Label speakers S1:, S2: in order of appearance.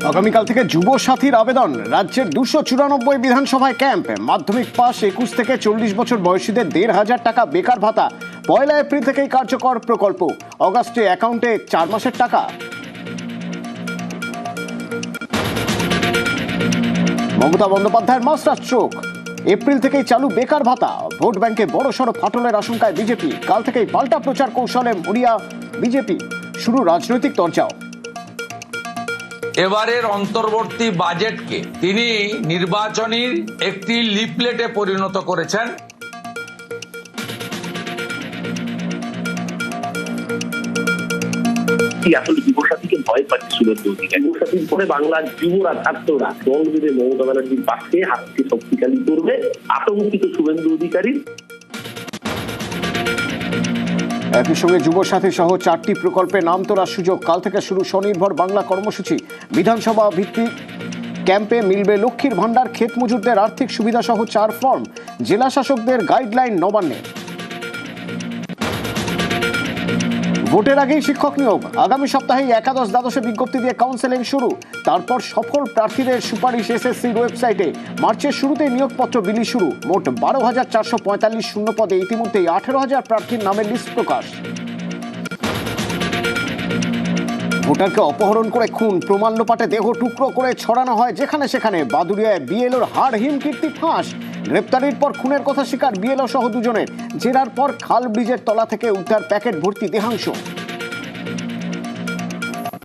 S1: আগামীকাল থেকে যুব সাথীর আবেদন। রাজ্যের 294 বিধানসভায় ক্যাম্প। মাধ্যমিক পাস 21 থেকে 40 বছর বয়সীদের 1,500 টাকা বেকার ভাতা। 1 এপ্রিল থেকেই কার্যকর প্রকল্প। অগাস্টে অ্যাকাউন্টে 4 মাসের টাকা। মমতা বন্দ্যোপাধ্যায়ের মাস্টার স্ট্রোক। এপ্রিল থেকেই চালু বেকার ভাতা। ভোট ব্যাংকে বড়সড় ফাটলের আশঙ্কায় বিজেপি। কাল থেকেই পাল্টা প্রচার কৌশলে মরিয়া বিজেপি। শুরু রাজনৈতিক তরজাও।
S2: এবারের অন্তর্বর্তী বাজেটকে তিনি নির্বাচনীর একটি লিফলেটে পরিণত করেছেন।
S3: আসলে যুবসাথীকে ভয় পাচ্ছে শুভেন্দু অধিকারী। যুবসাথীর পরে বাংলার যুবরা ছাত্ররা দল বেঁধে মমতা ব্যানার্জির পাশে হাতকে শক্তিশালী করবে আতঙ্কিত শুভেন্দু অধিকারী।
S1: একই সঙ্গে যুব সাথী সহ 4টি প্রকল্পে নাম তোলার সুযোগ। কাল থেকে শুরু স্বনির্ভর বাংলা কর্মসূচি। বিধানসভা ভিত্তিক ক্যাম্পে মিলবে লক্ষ্মীর ভান্ডার, ক্ষেত মজুরদের আর্থিক সুবিধা সহ 4 ফর্ম। জেলা শাসকদের গাইডলাইন নবান্নের। ভোটের আগেই শিক্ষক নিয়োগ। আগামী সপ্তাহে একাদশ দ্বাদশে বিজ্ঞপ্তি দিয়ে কাউন্সেলিং শুরু। তারপর সফল প্রার্থীদের সুপারিশ এসএসসির ওয়েবসাইটে। মার্চের শুরুতে নিয়োগপত্র বিলি শুরু। মোট 12,445 শূন্য পদে ইতিমধ্যেই 18,000 প্রার্থীর নামের লিস্ট প্রকাশ। ভোটারকে অপহরণ করে খুন, প্রমাণ লোপাটে দেহ টুকরো করে ছড়ানো হয় যেখানে সেখানে। বাদুড়িয়ায় বিএলওর হাড়হিম কীর্তি ফাঁস। গ্রেপ্তারির পর খুনের কথা স্বীকার বিএলও সহ 2 জনের। জেরার পর খাল ব্রিজের তলা থেকে উদ্ধার প্যাকেট ভর্তি দেহাংশ।